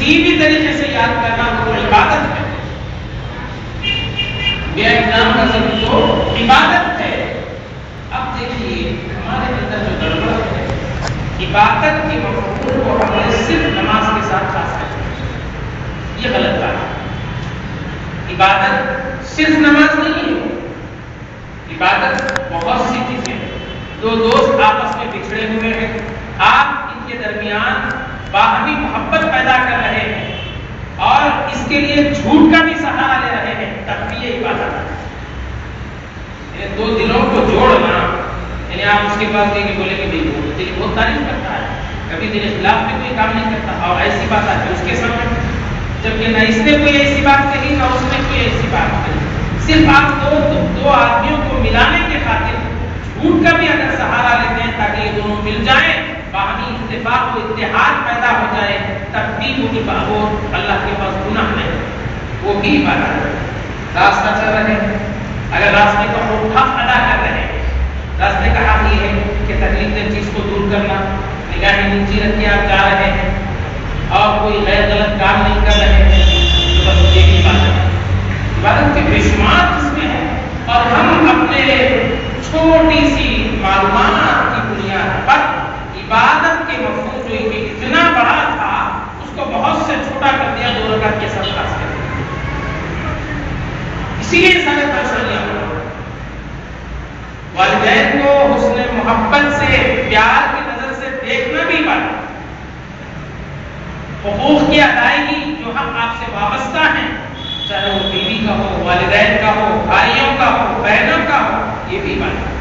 کسی بھی طریقے سے یاد کرنا وہ عبادت ہے. بے احترام کا سب تو عبادت ہے. اب دیکھیے ہمارے اندر جو گڑبڑ ہے، عبادت کے مفہوم کو ہم نے صرف نماز کے ساتھ خاص کرتے ہیں. یہ غلط بات ہے. عبادت صرف نماز نہیں ہے. عبادت بہت سی چیزیں ہیں. دو دوست آپس میں بچھڑے ہوئے ہیں، آپ ان کے درمیان باہمی محبت پیدا کر رہے ہیں اور اس کے لیے جھوٹ کا بھی سہارا لے رہے ہیں، تب بھی یہ عبادت ہے. یعنی دو دلوں کو جوڑنا، یعنی آپ اس کے پاس گئے کہ بولے کہ دل بہت تعریف کرتا ہے، کبھی دل خلاف میں کوئی کام نہیں کرتا، اور ایسی بات آتی ہے اس کے سامنے، جبکہ نہ اس نے کوئی ایسی بات کہی نہ اس نے کوئی ایسی بات کہی. صرف آپ دو آدمیوں کو ملانے کے خاطر جھوٹ کا بھی اگر سہارا لیتے ہیں تاکہ یہ دونوں مل جائیں، باہمی اتفاق و اتحاد پیدا ہو جائے، تب بھی وہ اللہ کے پاس گناہ نہیں، وہ بھی عبادت ہے. راستہ چل رہے ہیں، اگر راستے کا حق ادا کر رہے ہیں، راستے کا حق یہ ہے کہ تکلیف دہ چیز کو دور کرنا، نگاہیں نیچی رکھ کے آپ جا رہے ہیں اور کوئی غیر غلط کام نہیں کر رہے ہیں، تو بس یہ بھی عبادت ہے. عبادت کے بے شمار قسمیں ہیں اور ہم اپنے چھوٹی سی معلومات کی بنیاد پر عبادت کے مفہوم جو کہ اتنا بڑا تھا اس کو بہت سے چھوٹا کر دیا، 2 رکعت کے ساتھ خاص کر دیا. اسی لیے سارے پریشانیاں ہو. والدین کو حسن محبت سے، پیار کی نظر سے دیکھنا بھی پڑتا. حقوق کی ادائیگی جو ہم آپ سے وابستہ ہیں، چاہے وہ بیوی کا ہو، والدین کا ہو، بھائیوں کا ہو، بہنوں کا ہو، یہ بھی بات ہے.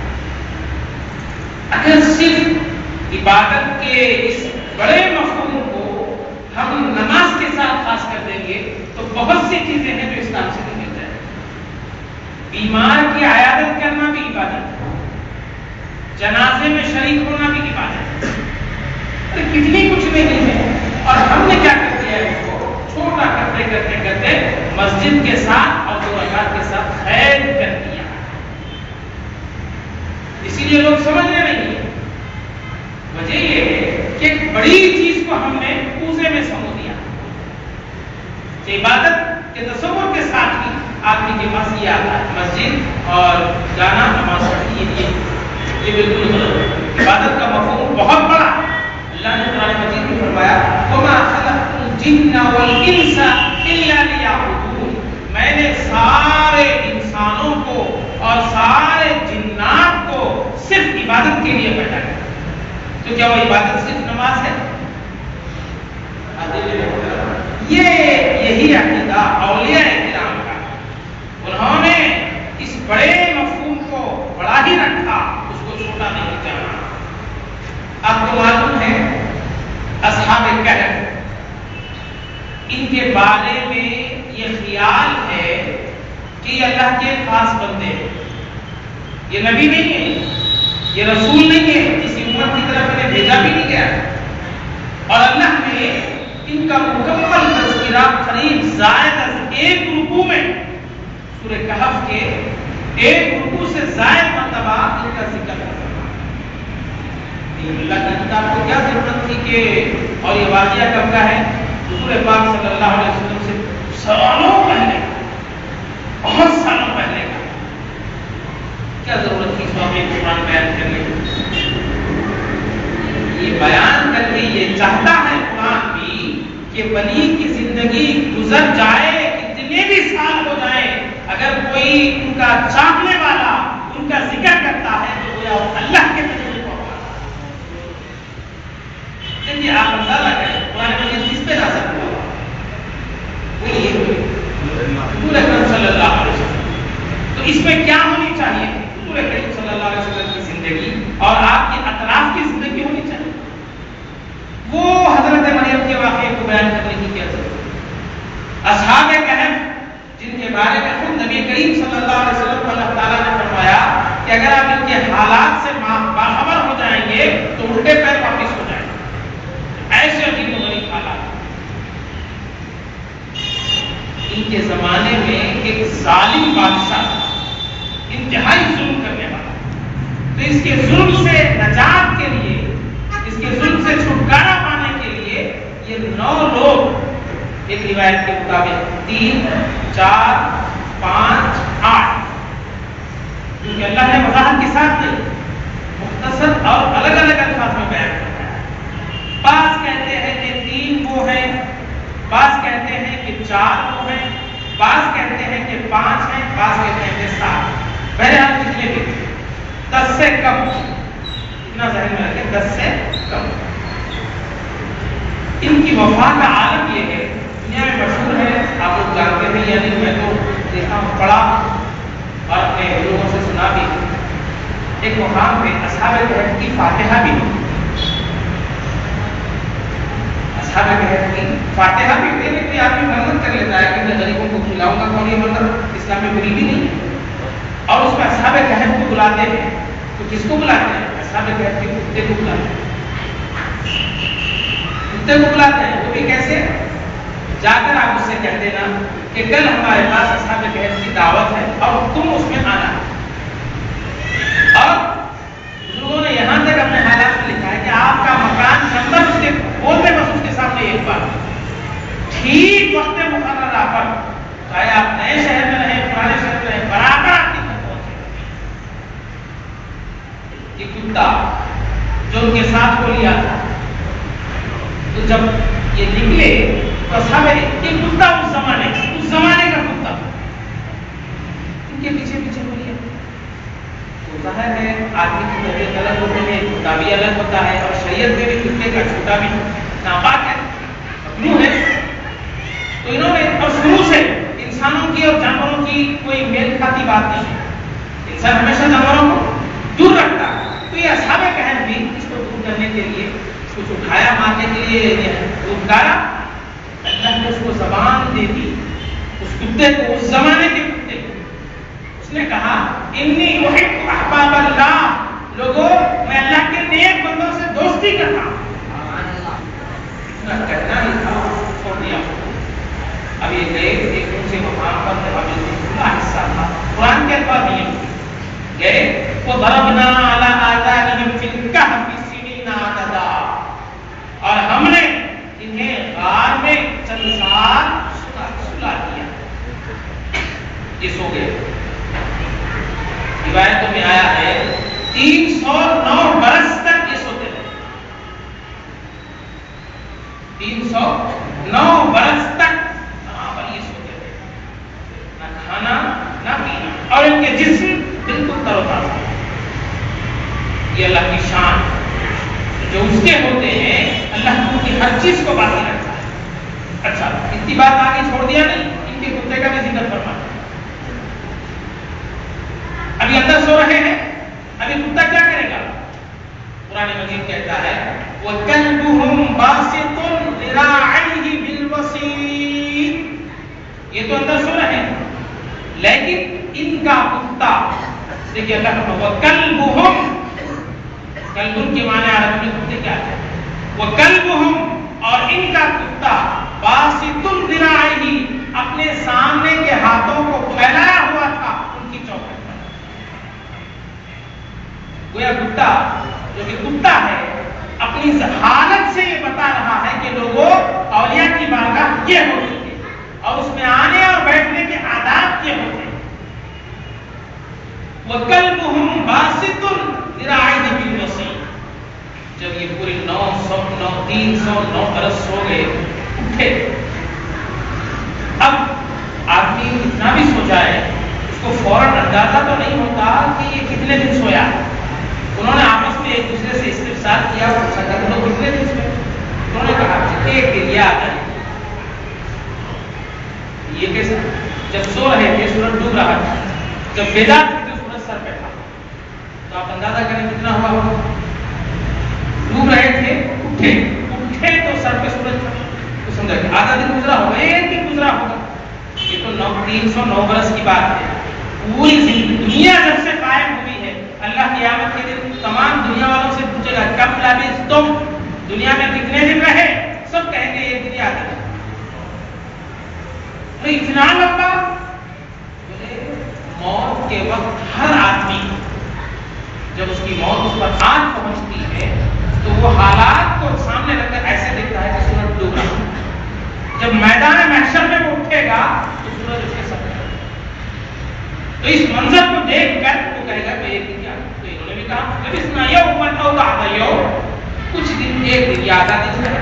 اگر صرف عبادت کے اس بڑے مفہوم کو ہم نماز کے ساتھ خاص کر دیں گے تو بہت سی چیزیں ہیں جو اسلام سے نکل جائیں. بیمار کی عیادت کرنا بھی عبادت ہے، جنازے میں شریک ہونا بھی عبادت ہے. کتنی کچھ نہیں ہے اور ہم نے کیا کر دیا ہے، اس کو چھوٹا کرتے کرتے کرتے مسجد کے ساتھ اور 2 رکعت کے ساتھ خیر کر دیا. اسی لیے لوگ سمجھنے نہیں ہے. وجہ یہ ہے کہ ایک بڑی چیز کو ہم نے پوزے میں سمو دیا کہ عبادت کے تصور کے ساتھ ہی آدمی کے پاس یہ آتا ہے مسجد اور جانا، نماز پڑھنی. یہ بالکل غلط ہے. عبادت کا مفہوم بہت بڑا ہے. اللہ نے قرآن مجید میں فرمایا وَمَا خَلَقْتُ الْجِنَّ وَالْإِنسَ إِلَّا لِيَعْبُدُونِ. میں نے سارے انسانوں کو اور سارے جنات کو صرف عبادت کے لیے پیدا کیا. تو کیا وہ عبادت صرف نماز ہے؟ یہی عقیدہ اولیاء کرام کا. انہوں نے اس بڑے مفہوم کو بڑا ہی رکھا، اس کو چھوٹا نہیں جانا. آپ کو معلوم ہے اصحاب کہف، ان کے بارے میں یہ خیال ہے کہ یہ اللہ کے خاص بندے ہیں. یہ نبی نہیں ہے، یہ رسول نہیں ہے، کسی امت کی طرف انہیں بھیجا بھی نہیں گیا. اور اللہ نے ان کا مکمل تذکرہ قریب زائد از 1 رکوع میں، سورہ کہف کے 1 رکوع سے زائد مرتبہ ان کا ذکر ہے. اللہ کی کتاب کو کیا ضرورت تھی کہ، اور یہ واقعہ کب کا ہے؟ حضور پاک صلی اللہ علیہ وسلم سے سالوں پہلے، بہت سالوں پہلے کا. کیا ضرورت تھی اس واقعے کو قرآن بیان کرنے کی؟ یہ بیان کر کے یہ چاہتا ہے قرآن بھی کہ بنی کی زندگی گزر جائے، اتنے بھی سال ہو جائیں، اگر کوئی ان کا چاہنے والا ان کا ذکر کرتا ہے تو گویا اللہ کے تجربے کو دیکھیے. آپ اندازہ کریں قرآن مجید کس پہ نازل ہوا؟ بولیے حضور اکرم صلی اللہ علیہ وسلم. تو اس میں کیا ہونی چاہیے؟ حضور اکرم صلی اللہ علیہ وسلم کی زندگی اور آپ کے اطراف کی زندگی ہونی چاہیے. وہ حضرت مریم کے واقعے کو بیان کرنے کی کیا ضرورت ہے؟ اصحاب کہف جن کے بارے میں خود نبی کریم صلی اللہ علیہ وسلم کو اللہ تعالیٰ نے فرمایا کہ اگر آپ ان کے حالات سے باخبر ہو جائیں گے تو الٹے پیر واپس ہو جائیں گے. ایسے عجیب و غریب حالات. ان کے زمانے میں ایک ظالم بادشاہ تھا، انتہائی ظلم کرنے والا. تو اس کے ظلم سے نجات کے لیے، اس کے ظلم سے چھٹکارا پانے کے لیے یہ 9 لوگ ایک روایت کے مطابق 3 4 5 8، کیونکہ اللہ نے وضاحت کے ساتھ نہیں، مختصر اور الگ الگ الفاظ میں بیان کرتا ہے۔ بعض کہتے ہیں کہ 3 وہ ہیں، بعض کہتے ہیں کہ 4 وہ ہیں، بعض کہتے ہیں کہ 5 ہیں، بعض کہتے ہیں کہ 7۔ بہرحال کتنے بھی 10 سے کم، اتنا ذہن میں رکھیں، 10 سے کم۔ ان کی وفا کا عالم یہ ہے، دنیا میں مشہور ہے، آپ لوگ جانتے ہیں یا نہیں، میں تو دیکھا ہوں، پڑھا اور اپنے لوگوں سے سنا بھی۔ ایک مقام پہ اصحاب کہف کی فاتحہ بھی ہوئی، اصحاب کہف کی فاتحہ بھی ہوئی۔ کوئی آدمی منت کر لیتا ہے کہ میں غریبوں کو کھلاؤں گا، کون یہ منت اسلام میں بری بھی نہیں ہے، اور اس میں اصحاب کہف کو بلاتے ہیں، تو کس کو بلاتے ہیں؟ اصحاب کہف کے کتے کو بلاتے ہیں، کتے کو بلاتے ہیں۔ وہ بھی کیسے؟ جا کر آپ اس سے کہہ دینا کہ کل ہمارے پاس اصحاب کہف کی دعوت ہے اور تم اس میں آنا۔ اور بزرگوں نے یہاں تک اپنے حالات میں لکھا ہے کہ آپ کا مکان نمبر اس کے بولتے بس اس کے سامنے ایک بار ٹھیک وقت مقررہ پر، چاہے آپ نئے شہر میں رہیں پرانے شہر میں رہیں، برابر آپ کی گھر پہنچے۔ یہ کتا جو ان کے ساتھ کو لیا تھا، تو جب یہ نکلے تو سب یہ کتا اس زمانے کا کتا ان کے پیچھے پیچھے ہو لیا۔ تو ظاہر ہے آدمی کی طبیعت الگ ہوتی ہے، کتا بھی الگ ہوتا ہے، اور شریعت میں بھی کتے کا چھوٹا بھی ناپاک ہے، ممنوع ہے۔ تو انہوں نے اور شروع سے انسانوں کی اور جانوروں کی کوئی میل کھاتی بات نہیں ہے، انسان ہمیشہ جانوروں کو دور رکھتا ہے۔ تو یہ اصحاب کہف بھی اس کو دور کرنے کے لیے، کچھ اٹھایا مارنے کے لیے اتارا، اللہ نے اس کو زبان دے دی، اس کتے کو، اس زمانے کے کتے کو۔ اس نے کہا انی احب احباب اللہ، لوگوں میں اللہ کے نیک بندوں سے دوستی کرتا ہوں۔ اتنا کہنا ہی تھا، چھوڑ دیا۔ اب یہ گئے ایک اونچے مقام پر، جہاں کھلا حصہ تھا، قرآن کے الفاظ نہیں گئے، وَضَرَبْنَا عَلَىٰ آذَانِهِمْ فِي الْكَهْفِ سِنِينَ عَدَدًا، اور ہم نے انہیں غار میں چند سال سلا دیا، یہ سو گئے۔ روایتوں میں آیا ہے 309 برس تک یہ سوتے رہے، 309 برس تک وہاں پر یہ سوتے رہے، نہ کھانا نہ پینا، اور ان کے جسم بالکل تر و تازہ۔ یہ اللہ کی شان، جو اس کے ہوتے ہیں، اللہ ان کی ہر چیز کو باقی رکھتا ہے۔ اچھا، اتنی بات آگے چھوڑ دیا نہیں، ان کے کتے کا بھی ذکر فرمایا۔ ابھی اندر سو رہے ہیں، ابھی کتا کیا کرے گا؟ قرآن مجید کہتا ہے وَكَلْبُهُمْ بَاسِطٌ ذِرَاعَيْهِ بِالْوَصِيدِ، یہ تو اندر سو رہے ہیں، لیکن ان کا کتا، دیکھیے اللہ کا وَكَلْبُهُمْ، کلبن کے معنی عربی میں کتے کیا ہے؟ وَكَلْبُهُمْ، اور ان کا کتا باسط ذراعیہ، اپنے سامنے کے ہاتھوں کو پھیلایا ہوا تھا ان کی چوکھٹ پر۔ گویا کتا جو کہ کتا ہے، اپنی حالت سے یہ بتا رہا ہے کہ لوگوں، اولیاء کی بارگاہ یہ ہوتی ہے، اور اس میں آنے اور بیٹھنے کے آداب یہ ہوتے ہیں۔ وَكَلْبُهُمْ بَاسِطٌ ذِرَاعَيْهِ بِالْوَصِيدِ، جب یہ پورے 309 برس سو گئے، اٹھے۔ اب آدمی اتنا بھی سو جائے، اس کو فوراً اندازہ تو نہیں ہوتا کہ یہ کتنے دن سویا۔ انہوں نے آپس میں ایک دوسرے سے استفسار کیا، پوچھا کہ لوگ کتنے دن سوئے؟ انہوں نے کہا ایک دن یا آدھا دن۔ یہ کیسے؟ جب سو رہے تھے سورج ڈوب رہا تھا، جب بیدار تھے تو سورج سر پہ تھا، تو آپ اندازہ کریں کتنا ہوا ہوگا؟ ڈوب رہے تھے، اٹھے تو سر پہ سورج تھا، تو سمجھا کہ آدھا دن گزرا ہوگا، ایک دن گزرا ہوگا۔ یہ تو 309 برس کی بات ہے۔ پوری دنیا جب سے قائم ہوئی ہے، اللہ قیامت کے دن تمام دنیا والوں سے پوچھے گا کب لابث تم، دنیا میں کتنے دن رہے؟ سب کہیں گے ایک دن یا آدھا دن۔ تو اتنا لمبا، موت کے وقت ہر آدمی جب اس کی موت اس پر آن پہنچتی ہے تو وہ حالات کو سامنے رکھ کر ایسے دیکھتا ہے کہ سورج ڈوب رہا ہے۔ جب میدان تو اس منظر کو دیکھ کر وہ کہے گا کہ ایک دن کیا، تو انہوں نے بھی کہا جب اس نہ کچھ دن ایک دن یا آدھا دن ہے.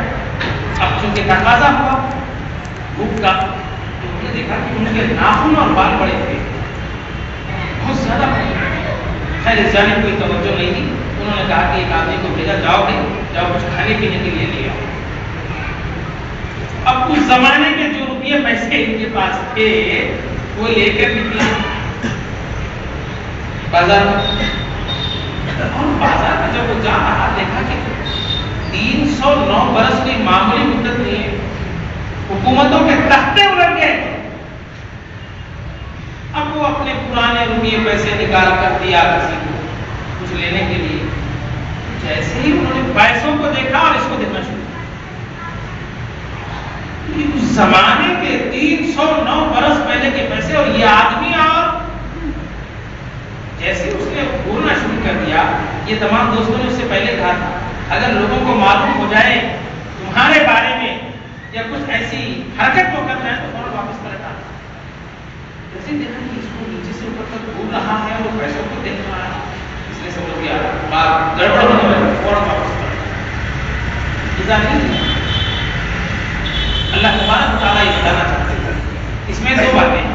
اب چونکہ تقاضا ہوا بھوک کا، تو انہوں نے دیکھا کہ ان کے ناخن اور بال بڑے تھے، بہت زیادہ بڑے. خیر اس جانب کوئی توجہ نہیں تھی. انہوں نے کہا کہ ایک آدمی کو بھیجا، جاؤ گے جاؤ کچھ کھانے پینے کے لیے لے آؤ. اب اس زمانے کے جو روپیے پیسے ان کے پاس تھے وہ لے کر نکلا بازار میں. اور بازار میں جب وہ جا رہا دیکھا کہ 309 برس کوئی معمولی مدت نہیں ہے، حکومتوں کے تختے الٹ گئے. اب وہ اپنے پرانے روپیے پیسے نکال کر دیا کسی کو کچھ لینے کے لیے. جیسے ہی انہوں نے پیسوں کو دیکھا اور اس کو دیکھنا شروع کیا، اس زمانے کے 309 برس پہلے کے پیسے اور یہ آدمی. اور جیسے اس نے بولنا شروع کر دیا، یہ تمام دوستوں نے اس سے پہلے کہا تھا اگر لوگوں کو معلوم ہو جائے تمہارے بارے میں یا کچھ ایسی حرکت کو کر جائے تو فوراً واپس پلٹ آنا. جیسے دیکھا کہ اس کو نیچے سے اوپر تک بول رہا ہے اور پیسوں کو دیکھ رہا ہے، اس لیے سمجھ گیا بات گڑبڑ ہونے والی، فوراً واپس پلٹ آنا. نہیں اللہ تبارک و تعالیٰ یہ بتانا چاہتے ہیں اس میں دو باتیں.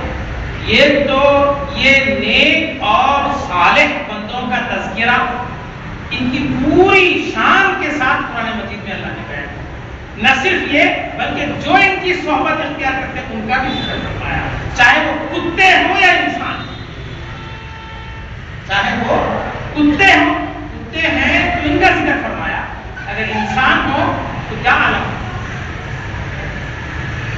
یہ تو یہ نیک اور صالح بندوں کا تذکرہ ان کی پوری شان کے ساتھ قرآن مجید میں اللہ نے بیان کیا. نہ صرف یہ بلکہ جو ان کی صحبت اختیار کرتے ہیں ان کا بھی ذکر فرمایا، چاہے وہ کتے ہوں یا انسان. چاہے وہ کتے ہوں، کتے ہیں تو ان کا ذکر فرمایا، اگر انسان ہو تو کیا عالم.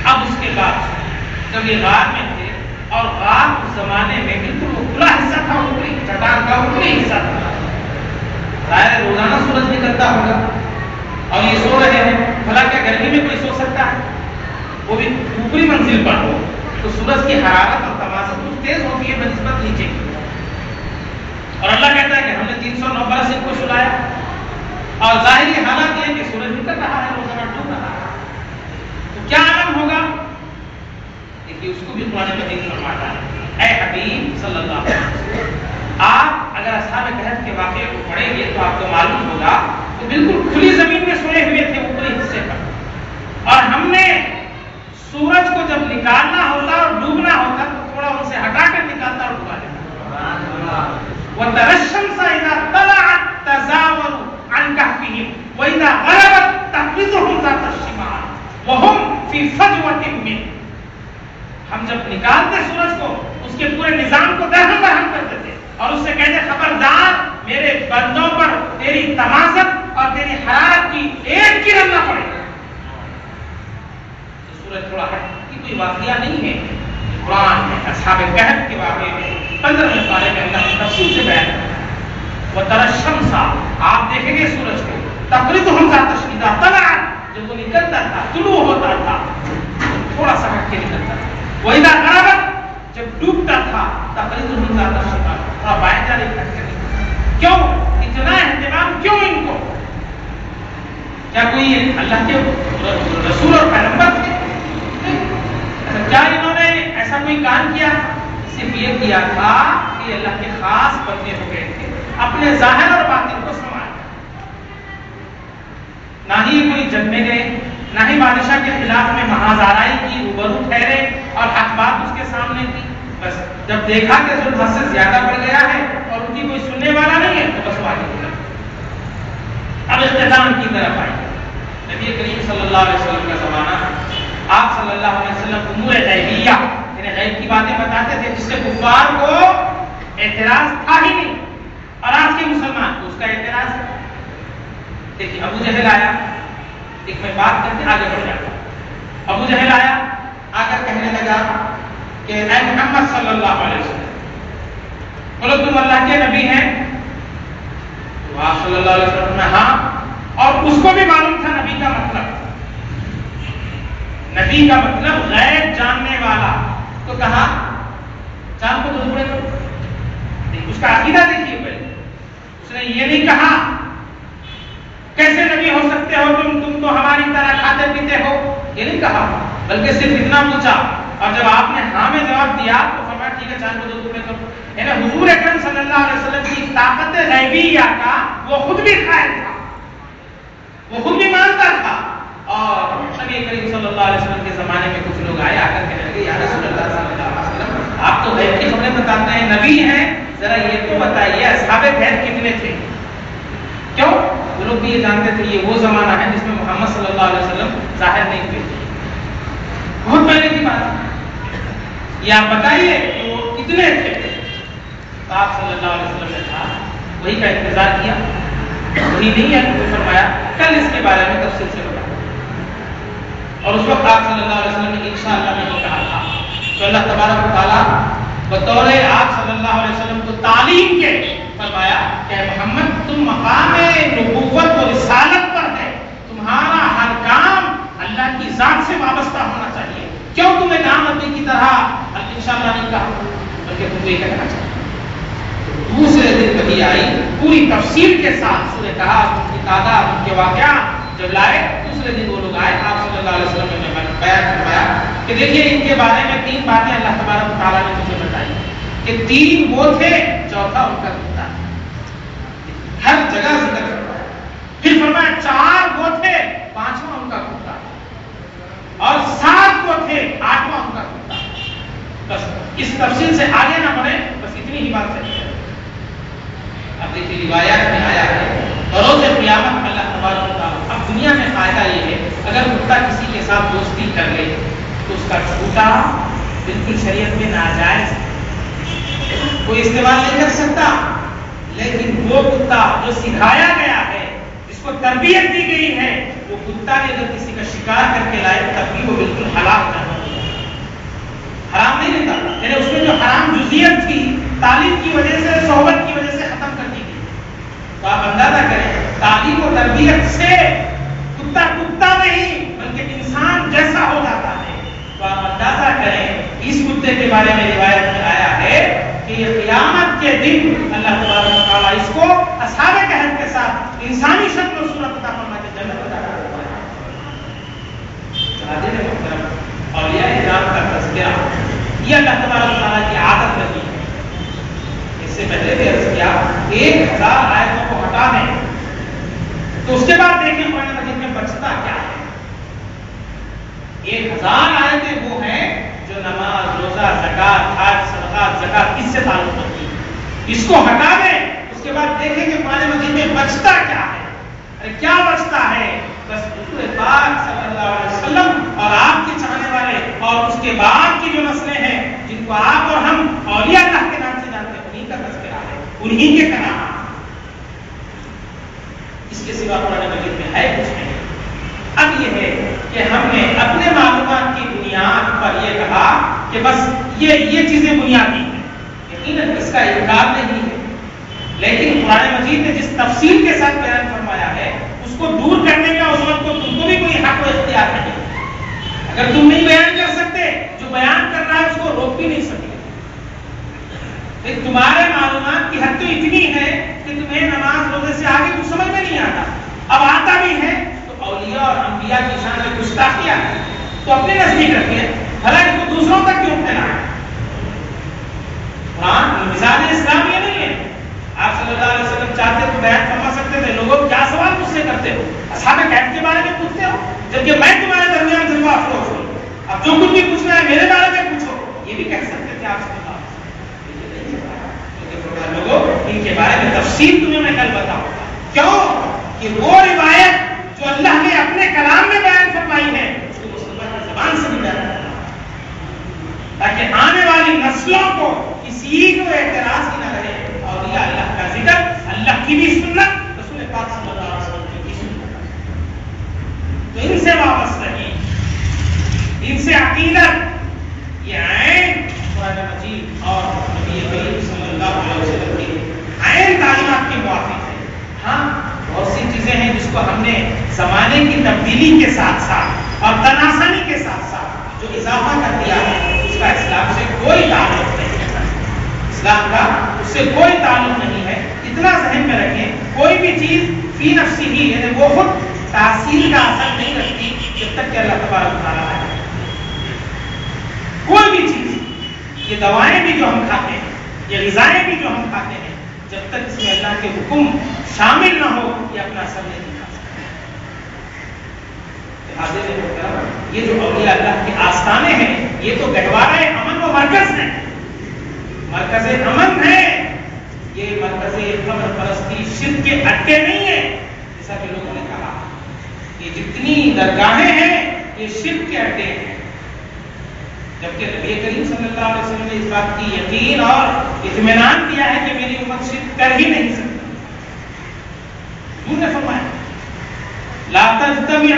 اب اس کے بعد جب یہ غار میں تھے اور غار اس زمانے میں بالکل وہ کھلا حصہ تھا، اوپری چٹان کا اوپری حصہ تھا. ظاہر روزانہ سورج نکلتا ہوگا اور یہ سو رہے ہیں، بھلا کیا گرمی میں کوئی سو سکتا ہے؟ وہ بھی اوپری منزل پر ہو تو سورج کی حرارت اور تمازن کچھ تیز ہوتی ہے بنسبت نیچے کی. اور اللہ کہتا ہے کہ ہم نے 309 برس ان کو سلایا اور ظاہری حالات یہ کہ سورج نکل رہا ہے، روزانہ ڈوب رہا ہے. تو کیا عالم ہوگا؟ دیکھیے اس کو بھی قرآن مجید فرماتا ہے اے حبیب صلی اللہ علیہ وسلم، آپ اگر اصحاب کہف کے واقعے کو پڑھیں گے تو آپ کو معلوم ہوگا کہ بالکل کھلی زمین میں سوئے ہوئے تھے اوپری حصے پر، اور ہم نے سورج کو جب نکالنا ہوتا اور ڈوبنا ہوتا تو تھوڑا ان سے ہٹا کر نکالتا اور ڈوبا دیتا. وَتَرَى الشَّمْسَ إِذَا طَلَعَتْ تَزَاوَرُ عَنْ كَهْفِهِمْ وَإِذَا غَرَبَتْ تَقْرِضُهُمْ ذَاتَ الشِّمَالِ وَهُمْ فِي فَجْوَةٍ مِّنْهُ. ہم جب نکالتے سورج کو اس کے پورے نظام کو درہم برہم کر دیتے اور اس سے کہتے خبردار میرے بندوں پر تیری تمازت اور تیری حرارت کی ایک کرن نہ پڑے. تو سورج تھوڑا ہٹ کی کوئی واقعہ نہیں ہے، قرآن میں اصحاب کہف کے واقعے میں 15ویں پارے میں اللہ نے تفصیل سے بیان کیا. وَتَرَى الشَّمْسَ، آپ دیکھیں گے سورج کو، تقرضهم ذات الشِّمَالِ طلعت، جب وہ نکلتا تھا طلوع ہوتا تھا تھوڑا سا ہٹ کے نکلتا تھا. وَإِذَا غَرَبَتْ، جب ڈوبتا تھا تقرضهم ذات الشِّمَالِ، تھوڑا بائیں جانب ہٹ کے نکلتا. کیوں اتنا اہتمام کیوں ان کو؟ کیا کوئی اللہ کے رسول اور پیغمبر تھے؟ کیا انہوں نے ایسا کوئی کام کیا؟ صرف یہ کیا تھا کہ اللہ کے خاص بندے ہو گئے تھے، اپنے ظاہر اور باطن کو سنبھال. نہ ہی کوئی جنگ میں گئے، نہ ہی بادشاہ کے خلاف میں محاذ آرائی کی، روبرو ٹھہرے اور حق بات اس کے سامنے کی. بس جب دیکھا کہ ظلم حد سے زیادہ بڑھ گیا ہے اور ان کی کوئی سننے والا نہیں ہے تو بس وہ آگے بڑھا. اب اختتام کی طرف آئی. نبی کریم صلی اللہ علیہ وسلم کا زمانہ، آپ صلی اللہ علیہ وسلم امور غیبیہ یعنی غیب کی باتیں بتاتے تھے جس سے کفار کو اعتراض تھا ہی نہیں، اور آج کے مسلمان کو اس کا اعتراض ہے. دیکھیے ابو جہل آیا، ایک میں بات کر کے آگے بڑھ جاتا ہوں. ابو جہل آیا، آ کر کہنے لگا کہ اے محمد صلی اللہ علیہ وسلم، بولو تم اللہ کے نبی ہیں؟ تو آپ صلی اللہ علیہ وسلم نے ہاں، اور اس کو بھی معلوم تھا نبی کا مطلب. نبی کا مطلب غیب جاننے والا. تو کہا چاند کو دودھ پڑے تو اس کا عقیدہ دیکھیے پہلے. اس نے یہ نہیں کہا کیسے نبی ہو سکتے ہو تم تو ہماری طرح کھاتے پیتے ہو، یہ نہیں کہا، بلکہ صرف اتنا پوچھا. اور جب آپ نے ہاں میں جواب دیا تو فرمایا ٹھیک ہے چاند کو دودھ پڑے کرو. یعنی حضور اکرم صلی اللہ علیہ وسلم کی طاقت غیبیہ کا وہ خود بھی قائل تھا، وہ خود بھی مانتا تھا. اور نبی کریم صلی اللہ علیہ وسلم کے زمانے میں کچھ لوگ آئے، آ کر کہنے لگے یا رسول اللہ صلی اللہ علیہ وسلم آپ تو غیب کی خبریں بتاتے ہیں، نبی ہیں، ذرا یہ تو بتائیے اصحاب کہف کتنے تھے؟ کیوں؟ وہ لوگ بھی یہ جانتے تھے یہ وہ زمانہ ہے جس میں محمد صلی اللہ علیہ وسلم ظاہر نہیں ہوئے، بہت پہلے کی بات ہے، یہ آپ بتائیے کہ وہ کتنے تھے؟ تو آپ صلی اللہ علیہ وسلم نے کہا وہی کا انتظار کیا، وہی نہیں ہے تو فرمایا کل اس کے بارے میں تفصیل سے بتا. اور اس وقت آپ صلی اللہ علیہ وسلم نے انشاءاللہ میں یہ کہا تھا. تو اللہ تبارک و تعالیٰ بطور آپ صلی اللہ علیہ وسلم کو تعلیم کے فرمایا کہ محمد تم مقام نبوت و رسالت پر ہے، تمہارا ہر کام اللہ کی ذات سے وابستہ ہونا چاہیے. کیوں تمہیں نام نبی کی طرح انشاءاللہ نہیں کہا بلکہ تم یہ کہنا چاہیے. دوسرے دن کبھی آئی پوری تفصیل کے ساتھ سورہ کہف، ان کی تعداد، ان کے واقعات جب لائے. دوسرے دن وہ لوگ آئے، آپ صلی اللہ علیہ وسلم نے بیان فرمایا کہ دیکھیے ان کے بارے میں 3 باتیں اللہ تبارک و تعالیٰ نے مجھے بتائی کہ 3 وہ تھے، چوتھا ان کا کتا. ہر جگہ ذکر کروایا. پھر فرمایا 4 وہ تھے، 5واں ان کا کتا، اور 7 وہ تھے، 8واں ان کا کتا. بس اس تفصیل سے آگے نہ بڑھے، بس اتنی ہی بات ہے. اب دیکھیے روایات میں آیا ہے بروز قیامت اللہ تبارک و تعالیٰ. اب دنیا میں فائدہ یہ ہے اگر کتا کسی کے ساتھ دوستی کر لے تو اس کا چھوٹا بالکل شریعت میں ناجائز کوئی استعمال نہیں کر سکتا، لیکن وہ کتا جو سکھایا گیا ہے، جس کو تربیت دی گئی ہے، وہ کتا نے اگر کسی کا شکار کر کے لائے تب بھی وہ بالکل حلال حرام نہیں لیتا. یعنی اس میں جو حرام جزئیت تھی تعلیم کی وجہ سے، صحبت کی وجہ سے ختم کر دی گئی. تو آپ اندازہ کریں تعلیم و تربیت سے کتا نہیں بلکہ انسان جیسا ہو جاتا ہے. تو آپ اندازہ کریں اس کتے کے بارے میں روایت میں آیا ہے کہ یہ قیامت کے دن اللہ تبارک و تعالیٰ اس کو اصحاب کہف کے ساتھ انسانی شکل و صورت عطا فرما کے جنت عطا کرتا ہے. اولیاء کرام کا تذکرہ یہ اللہ تبارک و تعالیٰ کی عادت رہی ہے. اس سے پہلے بھی عرض کیا 1000 آیتوں کو ہٹا دیں تو اس کے بعد دیکھیں قرآن مجید میں بچتا کیا ہے. 1000 آیتیں وہ ہیں جو نماز، روزہ، زکات، حج، صدقات، زکات اس سے تعلق رکھتی ہیں. اس کو ہٹا دیں اس کے بعد دیکھیں کہ قرآن مجید میں بچتا کیا ہے. ارے کیا بچتا ہے؟ بس حضور پاک صلی اللہ علیہ وسلم اور آپ کے چاہنے والے اور اس کے بعد کی جو نسلیں ہیں جن کو آپ اور ہم اولیاء اللہ کے نام سے جانتے ہیں، انہی کا تذکرہ ہے، انہی کے کلام. اس کے سوا قرآن مجید میں ہے کچھ نہیں. اب یہ ہے کہ ہم نے اپنے معلومات کی بنیاد پر یہ کہا کہ بس یہ چیزیں بنیادی ہیں. یقیناً اس کا انکار نہیں ہے، لیکن قرآن مجید نے جس تفصیل کے ساتھ بیان فرمایا ہے اس کو دور کرنے کا اس وقت کو تم کو بھی کوئی حق و اختیار نہیں. اگر تم نہیں بیان کر سکتے، جو بیان کر رہا ہے اس کو روک بھی نہیں سکتے. تمہارے معلومات کی حد تو اتنی ہے کہ تمہیں نماز روزے سے آگے کچھ سمجھ میں نہیں آتا. اب آتا بھی ہے تو اولیاء اور انبیاء کی شان میں گستاخیاں تو اپنے نزدیک رکھیے، بھلا ان کو دوسروں تک کیوں پھیلائیں. قرآن مزاج اسلام یہ نہیں ہے. آپ صلی اللہ علیہ وسلم چاہتے تو بیان فرما سکتے تھے، لوگوں کیا سوال مجھ سے کرتے ہو، اصحاب کہف کے بارے میں پوچھتے ہو جبکہ میں تمہارے درمیان جلوہ افروز ہوں، اب جو کچھ بھی پوچھنا ہے میرے بارے میں پوچھو، یہ بھی کہہ سکتے تھے آپ صلی اللہ علیہ وسلم. لوگوں ان کے بارے میں تفصیل تمہیں میں کل بتاؤں گا. کیوں کہ وہ روایت جو اللہ نے اپنے کلام میں بیان فرمائی ہے اس کو مصطفیٰ کی زبان سے بھی بیان کرنا تاکہ آنے والی نسلوں کو کسی کو اعتراض ہی نہ رہے. اولیاء اللہ کا ذکر، اللہ کی بھی سنت، رسول پاک صلی اللہ علیہ وسلم کی بھی سنت. تو ان سے وابستگی، ان سے عقیدت، یہ عین قرآن مجید اور نبی کریم صلی اللہ علیہ وسلم کی عین تعلیمات کے موافق ہے. ہاں بہت سی چیزیں ہیں جس کو ہم نے زمانے کی تبدیلی کے ساتھ ساتھ اور تناسانی کے ساتھ ساتھ جو اضافہ کر دیا ہے اس کا اسلام سے کوئی تعلق نہیں ہے. اسلام کا اس سے کوئی تعلق نہیں ہے. اتنا ذہن میں رکھیں کوئی بھی چیز فی نفسی ہی یعنی وہ خود تاثیر کا اثر نہیں رکھتی جب تک کہ اللہ تبارک تعالیٰ ہے. کوئی بھی چیز، یہ دوائیں بھی جو ہم کھاتے ہیں یہ غذائیں بھی جو ہم کھاتے ہیں جب تک اس میں اللہ کے حکم شامل نہ ہو یہ اپنا اثر نہیں دکھا سکتے۔ یہ جو اولیاء اللہ کے آستانے ہیں یہ تو گہوارہ امن و مرکز ہے، مرکز امن ہے، یہ مرکز قبر پرستی شرک کے اڈے نہیں ہے جیسا کہ لوگوں نے کہا۔ یہ جتنی درگاہیں ہیں یہ شرک کے اڈے ہیں، جبکہ نبی کریم صلی اللہ علیہ وسلم نے اس بات کی یقین اور اطمینان دیا ہے کہ میری امت شرک کر ہی نہیں سکتی۔ انہوں نے فرمایا لا تجتمع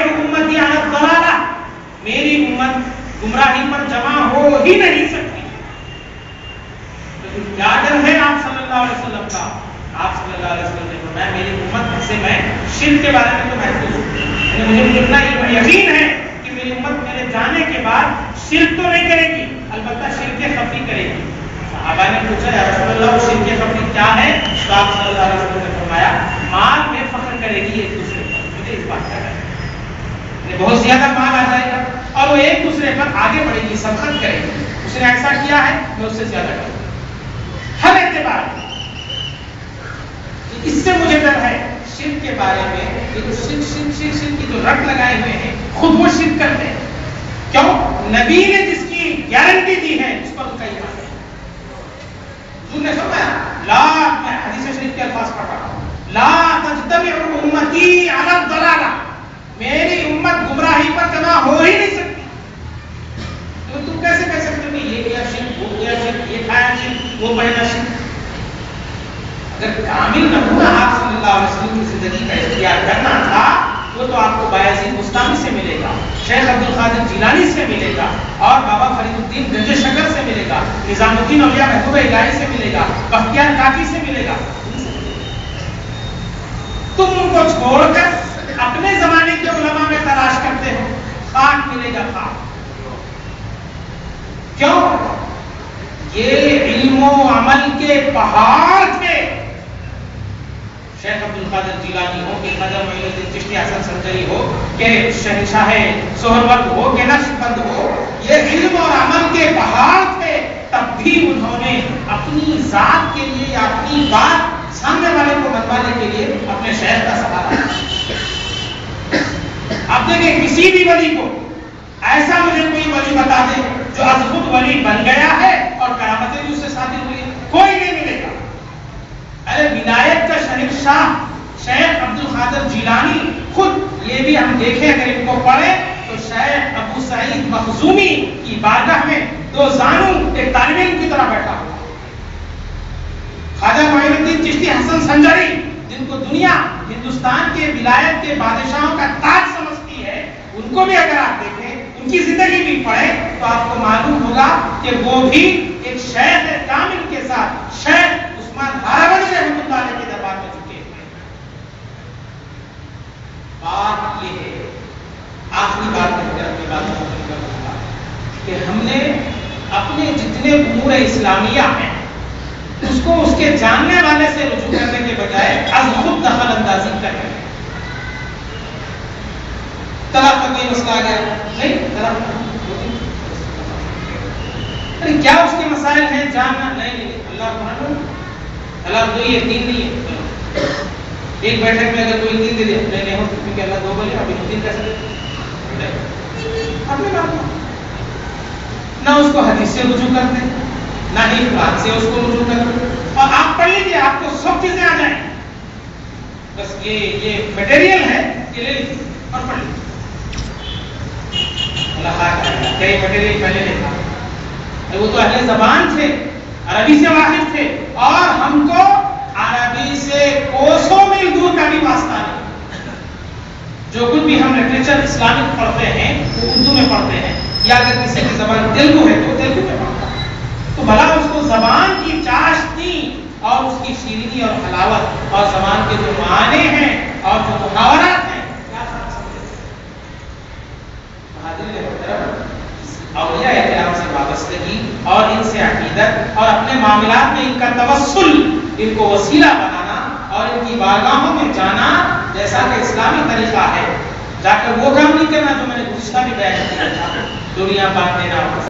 امتی علی الضلالہ، میری امت گمراہی پر جمع ہو ہی نہیں سکتی۔ لیکن کیا ڈر ہے آپ صلی اللہ علیہ وسلم کا؟ آپ صلی اللہ علیہ وسلم نے فرمایا میری امت سے میں شرک کے بارے میں تو محفوظ ہوں، مجھے اتنا یقین ہے کہ میری امت میرے جانے کے بعد شرک تو نہیں کرے گی، البتہ شرک خفی کرے گی۔ صحابہ نے پوچھا یا رسول اللہ شرک خفی کیا ہے؟ تو آپ صلی اللہ علیہ وسلم نے فرمایا مال میں فخر کرے گی ایک دوسرے پر، مجھے اس بات کا ڈر ہے، بہت زیادہ مال آ جائے گا اور وہ ایک دوسرے پر آگے بڑھے گی، سبقت کرے گی، اس نے ایسا کیا ہے میں اس سے زیادہ کروں ہر اعتبار۔ اس سے مجھے ڈر ہے شرک کے بارے میں، یہ شرک کی جو رٹ لگائے ہوئے ہیں خود وہ شرک کرتے ہیں۔ کیوں؟ نبی نے جس کی گارنٹی دی ہے اس پر ان کا ایمان ہے۔ حضور نے فرمایا لا، میں حدیث شریف کے الفاظ پڑھ رہا ہوں، لا تجتمع امتی علی الضلالہ، میری امت گمراہی پر جمع ہو ہی نہیں سکتی۔ تو تم کیسے کہہ سکتے ہو کہ یہ کیا شرک، وہ کیا شرک، یہ کھایا شرک، وہ پہنا شرک؟ اگر کامل نمونہ آپ صلی اللہ علیہ وسلم کی زندگی کا اختیار کرنا تھا وہ تو آپ کو بایزید بستامی سے ملے گا، شیخ عبد القادر جیلانی سے ملے گا، اور بابا فرید الدین گنج شکر سے ملے گا، نظام الدین اولیاء محبوب الہی سے ملے گا، بختیار کاکی سے ملے گا۔ تم ان کو چھوڑ کر اپنے زمانے کے علماء میں تلاش کرتے ہو، خاک ملے گا خاک۔ کیوں؟ یہ علم و عمل کے پہاڑ تھے۔ شیخ عبد القادر جیلانی ہو کہ خواجہ معین الدین چشتی حسن سنجری ہو کہ شہنشاہ سہروردی ہو کہ نقشبند ہو، یہ علم اور عمل کے پہاڑ تھے، تب بھی انہوں نے اپنی ذات کے لیے یا اپنی بات سامنے والے کو منوانے کے لیے اپنے شیخ کا سہارا لیا۔ اب دیکھیں کسی بھی ولی کو ایسا مجھے کوئی ولی بتا دے جو از خود ولی بن گیا ہے اور کرامتیں بھی اس سے صادر ہوئی، کوئی نہیں ملے گا۔ ارے ولایت کا شہنشاہ شیخ عبد القادر جیلانی خود، یہ بھی ہم دیکھیں اگر ان کو پڑھیں تو شیخ ابو سعید مخزومی کی بارگاہ میں دو زانو ایک طالب علم کی طرح بیٹھا ہوا۔ خواجہ معین الدین چشتی حسن سنجری جن کو دنیا ہندوستان کے ولایت کے بادشاہوں کا تاج سمجھتی ہے، ان کو بھی اگر آپ دیکھیں ان کی زندگی بھی پڑھیں تو آپ کو معلوم ہوگا کہ وہ بھی ایک شیخ کامل کے ساتھ شیخ ہاراوندی رحمۃ اللہ علیہ کے دربار میں چکے ہیں۔ بات یہ ہے، آخری بات ہے اپنی بات مکمل کروں گا کہ ہم نے اپنے جتنے امور اسلامیہ ہیں اس کو اس کے جاننے والے سے رجوع کرنے کے بجائے از خود دخل اندازی کر رہے ہیں۔ طلاق کا کوئی مسئلہ آ گیا نہیں، کیا اس کے مسائل ہیں جاننا نہیں، اللہ کو طلاق دو، یہ تین نہیں ہے۔ ایک بیٹھک میں اگر کوئی تین دے دے نہیں ہو کیونکہ اللہ دو بولے ابھی تین کیسے دے اپنے بات نہ اس کو حدیث سے رجوع کرتے نہ ہی قرآن سے اس کو رجوع کرتے، اور آپ پڑھ لیجیے آپ کو سب چیزیں آ جائیں، بس یہ مٹیریل ہے یہ لے لیجیے اور پڑھ لیجیے۔ اللہ خیر کرے، کئی مٹیریل پہلے نہیں تھا، وہ تو اہل زبان تھے، عربی سے واقف تھے، اور ہم کو عربی سے کوسوں میل دور کا بھی واسطہ نہیں۔ جو کچھ بھی ہم لٹریچر اسلامک پڑھتے ہیں وہ اردو میں پڑھتے ہیں، یا اگر کسی کی زبان تیلگو ہے تو تیلگو میں پڑھتا ہے، تو بھلا اس کو زبان کی چاشنی اور اس کی شیرینی اور حلاوت اور زبان کے جو معنی ہیں اور جو محاورات ہیں کیا سمجھتے ہیں؟ اولیاء کرام سے وابستگی اور ان سے عقیدت اور اپنے معاملات میں ان کا توسل، ان کو وسیلہ بنانا اور ان کی بارگاہوں میں جانا جیسا کہ اسلامی طریقہ ہے، جا کر وہ کام نہیں کرنا جو میں نے گزشتہ بھی بیان کیا تھا، دنیا باندھ دینا۔